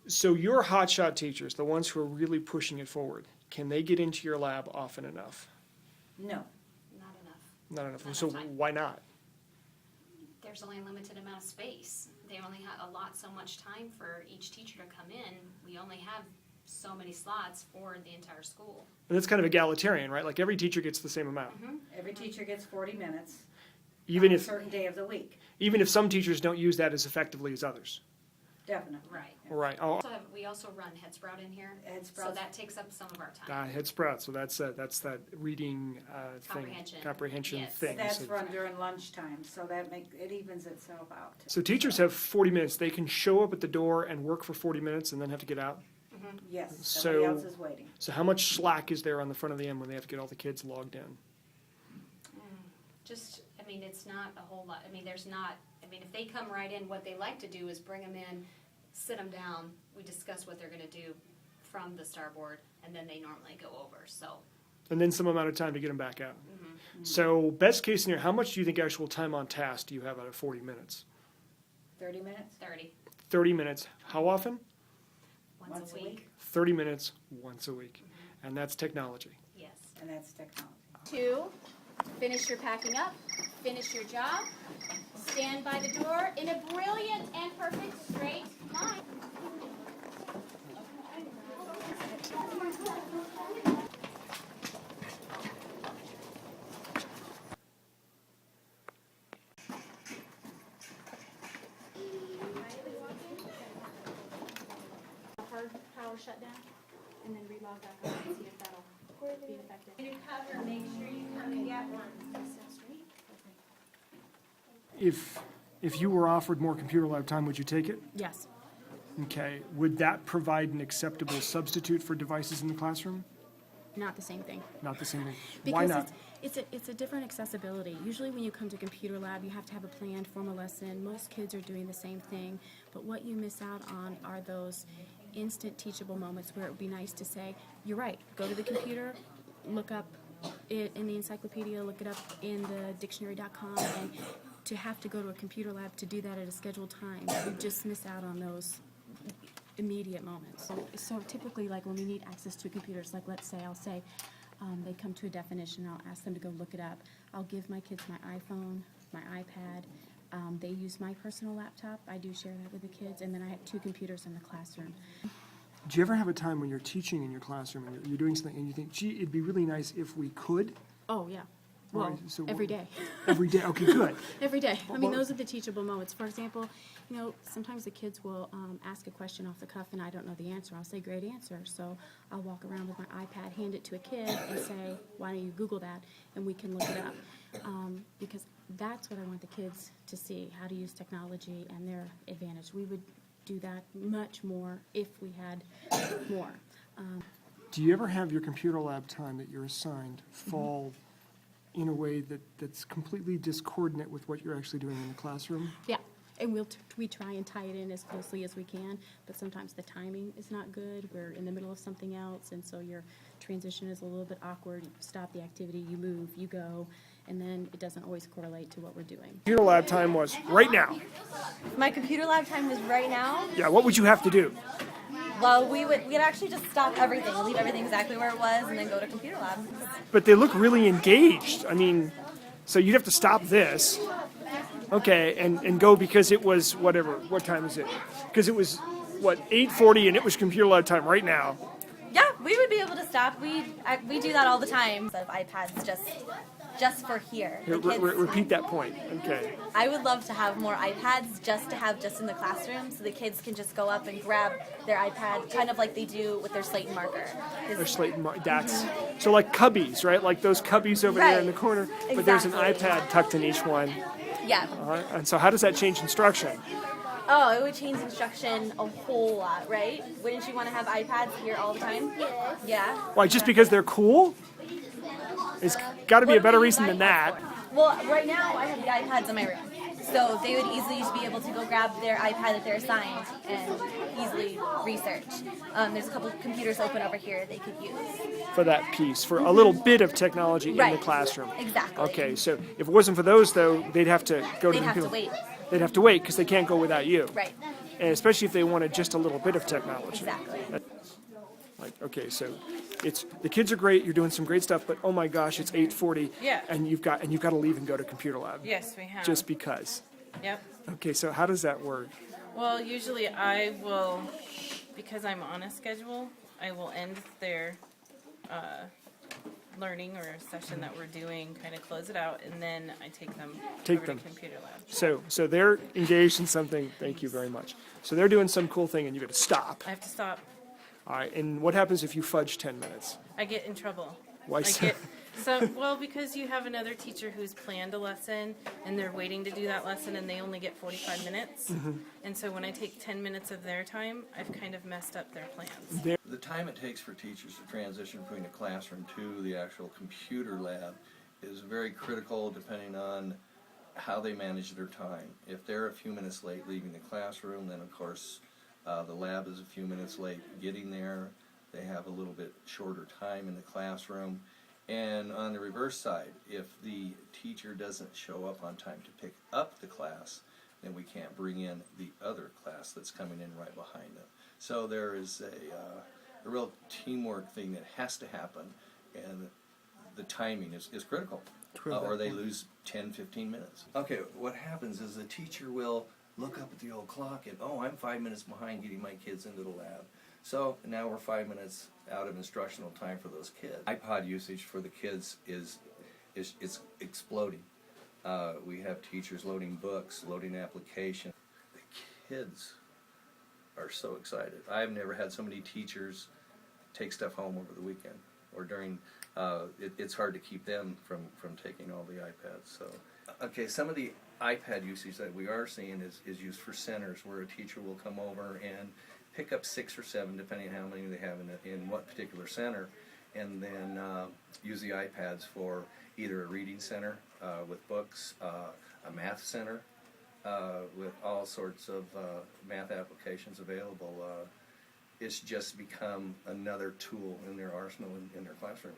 So your hotshot teachers, the ones who are really pushing it forward, can they get into your lab often enough? No. Not enough. Not enough. Not So enough time. why not? There's only a limited amount of space. They only allot so much time for each teacher to come in. We only have so many slots for the entire school. And that's kind of egalitarian, right? Like every teacher gets the same amount. Mm-hmm. Every teacher gets 40 minutes Even on a if certain day of the week. even if some teachers don't use that as effectively as others. Definitely. Right. Right. Oh, We also run Head Sprout in here, Head so Sprouts. that takes up some of our time. Head Sprout. So that's that reading comprehension Yes. thing. That's So, run during lunchtime, so it evens itself out. so teachers have 40 minutes. They can show up at the door and work for 40 minutes and then have to get out. Yes, So- somebody else is waiting. So how much slack is there on the front of the end when they have to get all the kids logged in? It's not a whole lot. If they come right in, what they like to do is bring them in, sit them down, we discuss what they're gonna do from the starboard, and then they normally go over, so. And then some amount of time to get them back out. Mm-hmm. So best case scenario, how much do you think actual time on task do you have out of 40 minutes? 30 minutes? 30, 30 minutes. How often? once a week, 30 minutes once a week. And that's technology. yes. And that's technology. 2, finish your packing up, finish your job, stand by the door in a brilliant and perfect straight line. Hard power shutdown, and then relog back on and see if that'll be effective. You cover, make sure you come and get one. If you were offered more computer lab time, would you take it? Yes. Okay. Would that provide an acceptable substitute for devices in the classroom? Not the same thing. Not the same thing. Because Why not? it's a different accessibility. Usually when you come to computer lab, you have to have a planned formal lesson. Most kids are doing the same thing. But what you miss out on are those instant teachable moments where it would be nice to say, you're right, go to the computer, look up it in the encyclopedia, look it up in the dictionary.com, and to have to go to a computer lab to do that at a scheduled time, you just miss out on those immediate moments. So typically, like when we need access to computers, like let's say, I'll say, they come to a definition, I'll ask them to go look it up. I'll give my kids my iPhone, my iPad. They use my personal laptop. I do share that with the kids, and then I have 2 computers in the classroom. Do you ever have a time when you're teaching in your classroom and you're doing something and you think, gee, it'd be really nice if we could? Oh, yeah. Well, Right, so every day. Every day? Okay, good. Every day. I mean, Well- those are the teachable moments. For example, sometimes the kids will ask a question off the cuff and I don't know the answer. I'll say, great answer. So I'll walk around with my iPad, hand it to a kid and say, why don't you Google that? And we can look it up. Because that's what I want the kids to see, how to use technology and their advantage. We would do that much more if we had more. Do you ever have your computer lab time that you're assigned fall in a way that's completely discordant with what you're actually doing in the classroom? Yeah, and we try and tie it in as closely as we can, but sometimes the timing is not good. We're in the middle of something else, and so your transition is a little bit awkward. You stop the activity, you move, you go, and then it doesn't always correlate to what we're doing. Computer lab time was right now. My computer lab time was right now. Yeah, what would you have to do? Well, we'd actually just stop everything, leave everything exactly where it was, and then go to computer lab. But they look really engaged. I mean, so you'd have to stop this, okay, and go because it was whatever. What time is it? Because it was, 8:40 and it was computer lab time right now. Yeah, we would be able to stop. We do that all the time. Instead of iPads just for here. The kids, Repeat that point. Okay. I would love to have more iPads just to have just in the classroom, so the kids can just go up and grab their iPad, kind of like they do with their slate and marker. Or slate and that's so like cubbies, right? Like those cubbies over there in the corner, but there's an Exactly. iPad tucked in each one. Yeah. And so how does that change instruction? Oh, it would change instruction a whole lot, right? Wouldn't you want to have iPads here all the time? Yes. Yeah. Why, just because they're cool? It's got to be a better reason than that. Well, right now I have the iPads in my room. So they would easily just be able to go grab their iPad that they're assigned and easily research. There's a couple of computers open over here they could use. For that piece, for a little bit of technology in the Right. classroom. Exactly. Okay, so if it wasn't for those, though, they'd have to go to They'd have to computer. wait. They'd have to wait because they can't go without you. Right. and especially if they wanted just a little bit of technology. Exactly. Like, okay, so it's the kids are great. You're doing some great stuff, but oh my gosh, it's 8:40, Yeah. and you've got to leave and go to computer lab. Yes, we have. Just because. Yep. Okay, so how does that work? Well, usually I will, because I'm on a schedule, I will end their learning or session that we're doing, kind of close it out, and then I take them over to computer lab. So they're engaged in something. Thank you very much. So they're doing some cool thing, and you got to stop. I have to stop. All right, and what happens if you fudge 10 minutes? I get in trouble. Why I so? well, because you have another teacher who's planned a lesson and they're waiting to do that lesson and they only get 45 minutes. And so when I take 10 minutes of their time, I've kind of messed up their plans. The time it takes for teachers to transition between the classroom to the actual computer lab is very critical depending on how they manage their time. If they're a few minutes late leaving the classroom, then of course the lab is a few minutes late getting there. They have a little bit shorter time in the classroom. And on the reverse side, if the teacher doesn't show up on time to pick up the class, then we can't bring in the other class that's coming in right behind them. So there is a real teamwork thing that has to happen, and the timing is critical, or they lose 10, 15 minutes. Okay, what happens is the teacher will look up at the old clock and, oh, I'm 5 minutes behind getting my kids into the lab. So now we're 5 minutes out of instructional time for those kids. iPod usage for the kids is exploding. We have teachers loading books, loading applications. The kids are so excited. I've never had so many teachers take stuff home over the weekend or during. It's hard to keep them from taking all the iPads. So, okay, some of the iPad usage that we are seeing is used for centers where a teacher will come over and pick up 6 or 7, depending on how many they have in what particular center, and then use the iPads for either a reading center with books, a math center with all sorts of math applications available. It's just become another tool in their arsenal in their classroom.